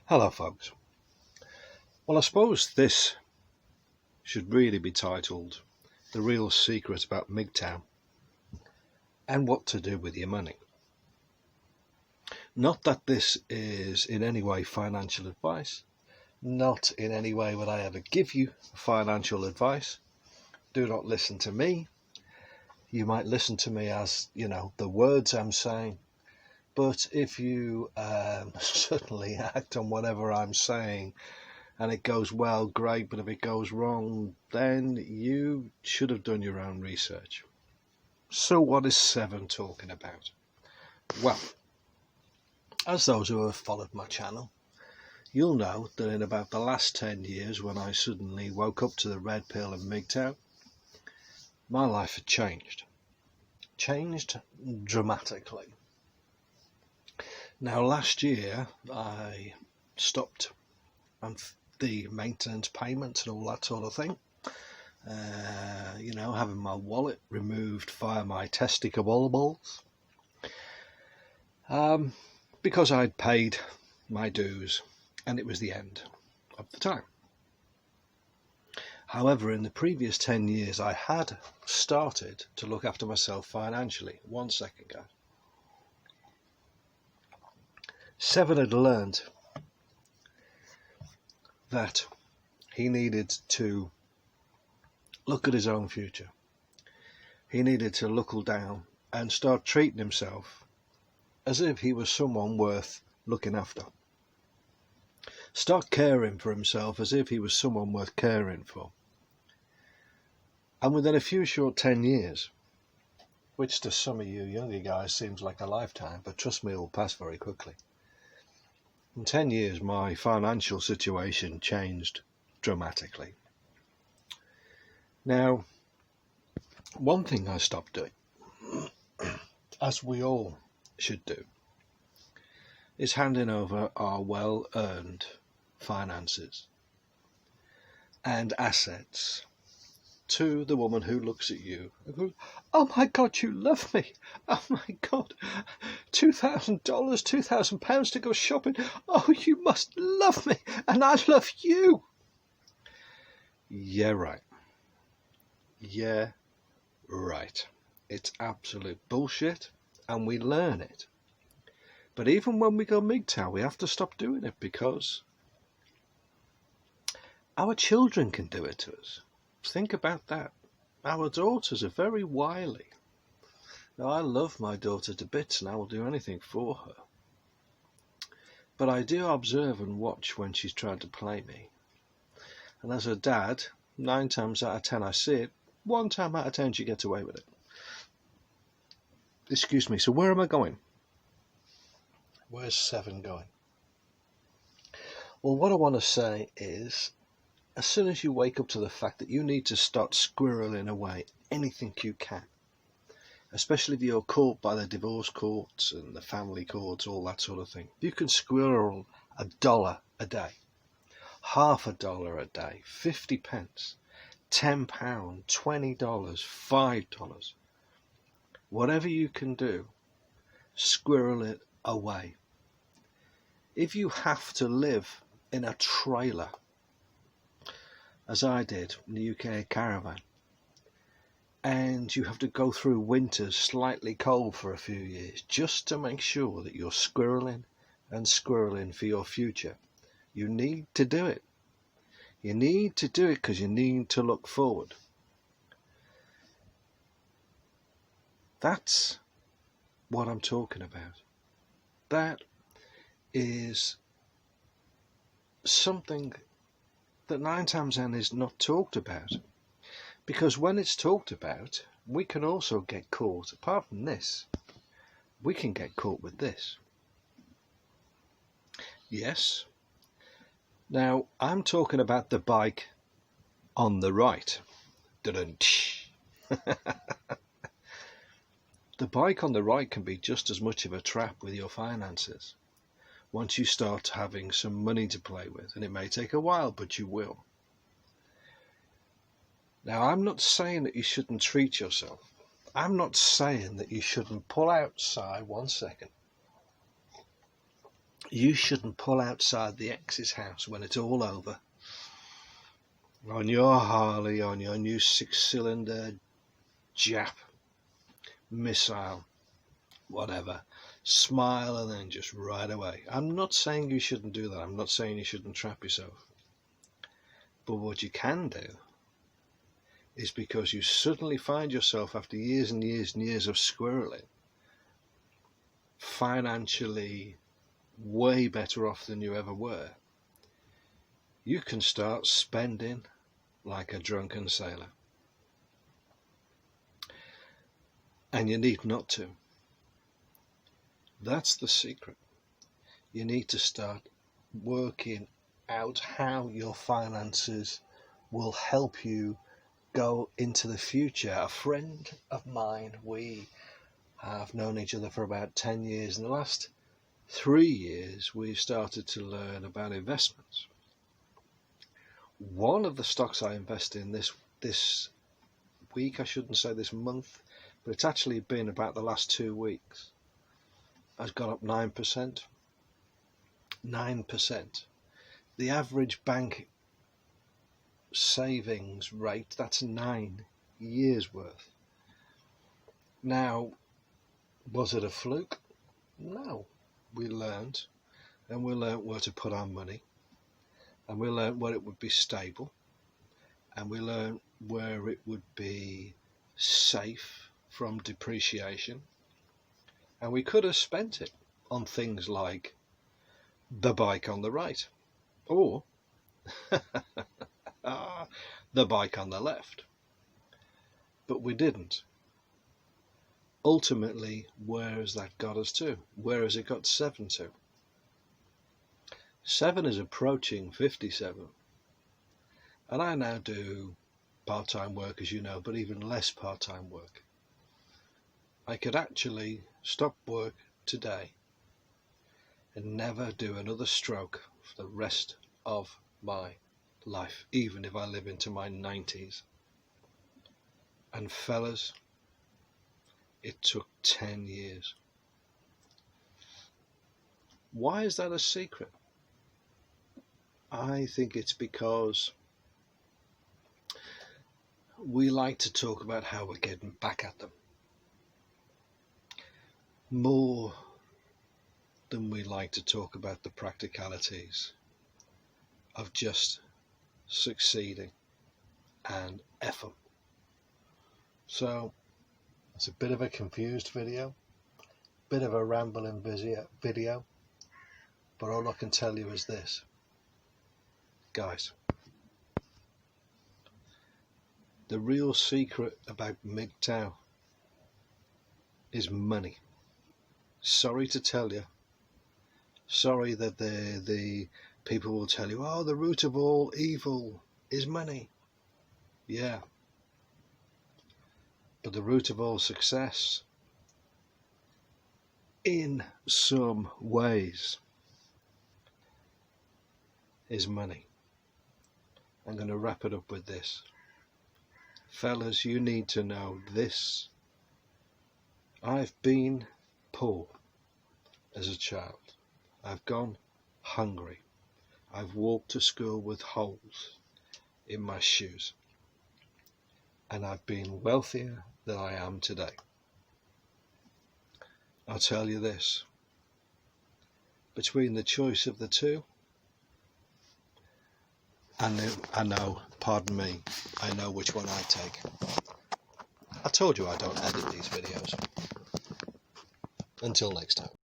Hello folks. Well, I suppose this should really be titled The Real Secret About Mgtow and What to Do with Your Money. Not that this is in any way financial advice, not in any way would I ever give you financial advice. Do not listen to me. You might listen to me as, the words I'm saying, but if you certainly act on whatever I'm saying and it goes well, great, but if it goes wrong, then you should have done your own research. So what is Seven talking about? Well, as those who have followed my channel, you'll know that in about the last 10 years, when I suddenly woke up to the red pill and Mgtow, my life had changed dramatically. Now, last year, I stopped the maintenance payments and all that sort of thing. Having my wallet removed via my testicle balls. Because I'd paid my dues and it was the end of the time. However, in the previous 10 years, I had started to look after myself financially. 1 second, guys. Seven had learned that he needed to look at his own future. He needed to knuckle down and start treating himself as if he was someone worth looking after. Start caring for himself as if he was someone worth caring for. And within a few short 10 years, which to some of you younger guys seems like a lifetime, but trust me, it will pass very quickly. In 10 years, my financial situation changed dramatically. Now, one thing I stopped doing, as we all should do, is handing over our well-earned finances and assets to the woman who looks at you and goes, "Oh my God, you love me. Oh my God, $2,000, £2,000 to go shopping. Oh, you must love me and I love you." Yeah, right. Yeah, right. It's absolute bullshit and we learn it. But even when we go Mgtow, we have to stop doing it because our children can do it to us. Think about that. Our daughters are very wily. Now, I love my daughter to bits and I will do anything for her. But I do observe and watch when she's trying to play me. And as a dad, 9 times out of 10 I see it, 1 time out of 10 she gets away with it. Excuse me, so where am I going? Where's Seven going? Well, what I want to say is, as soon as you wake up to the fact that you need to start squirreling away anything you can, especially if you're caught by the divorce courts and the family courts, all that sort of thing, you can squirrel $1 a day, $half a day, 50 pence, £10, $20, $5, whatever you can do, squirrel it away. If you have to live in a trailer, as I did in the UK caravan, and you have to go through winters slightly cold for a few years just to make sure that you're squirreling for your future, you need to do it. You need to do it because you need to look forward. That's what I'm talking about. That is something that 9 times 10 is not talked about. Because when it's talked about, we can also get caught, apart from this, we can get caught with this. Yes. Now, I'm talking about the bike on the right. The bike on the right can be just as much of a trap with your finances once you start having some money to play with, and it may take a while, but you will. Now, I'm not saying that you shouldn't treat yourself. I'm not saying that you shouldn't pull outside 1 second You shouldn't pull outside the ex's house when it's all over on your Harley, on your new 6-cylinder Jap missile, whatever. Smile and then just ride away. I'm not saying you shouldn't do that. I'm not saying you shouldn't trap yourself. But what you can do is, because you suddenly find yourself after years and years and years of squirreling financially way better off than you ever were, you can start spending like a drunken sailor. And you need not to. That's the secret. You need to start working out how your finances will help you go into the future. A friend of mine, we have known each other for about 10 years. In the last 3 years, we've started to learn about investments. One of the stocks I invest in this week, I shouldn't say this month, but it's actually been about the last 2 weeks, has gone up 9%. 9%. The average bank savings rate, that's 9 years worth. Now, was it a fluke? No. We learned, and we learned where to put our money, and we learned where it would be stable, and we learned where it would be safe from depreciation, and we could have spent it on things like the bike on the right, or the bike on the left. But we didn't. Ultimately, where has that got us to? Where has it got 7 to? 7 is approaching 57. And I now do part-time work, as you know, but even less part-time work. I could actually stop work today and never do another stroke for the rest of my life, even if I live into my 90s. And fellas, it took 10 years. Why is that a secret? I think it's because we like to talk about how we're getting back at them more than we like to talk about the practicalities of just succeeding and effort. So it's a bit of a confused video, bit of a rambling video, but all I can tell you is this, guys. The real secret about Mgtow is money. Sorry to tell you. Sorry that the people will tell you, oh, the root of all evil is money. Yeah. But the root of all success, in some ways, is money. I'm going to wrap it up with this. Fellas, you need to know this. I've been poor as a child. I've gone hungry. I've walked to school with holes in my shoes. And I've been wealthier than I am today. I'll tell you this. Between the choice of the two, I know, pardon me, I know which one I take. I told you I don't edit these videos. Until next time.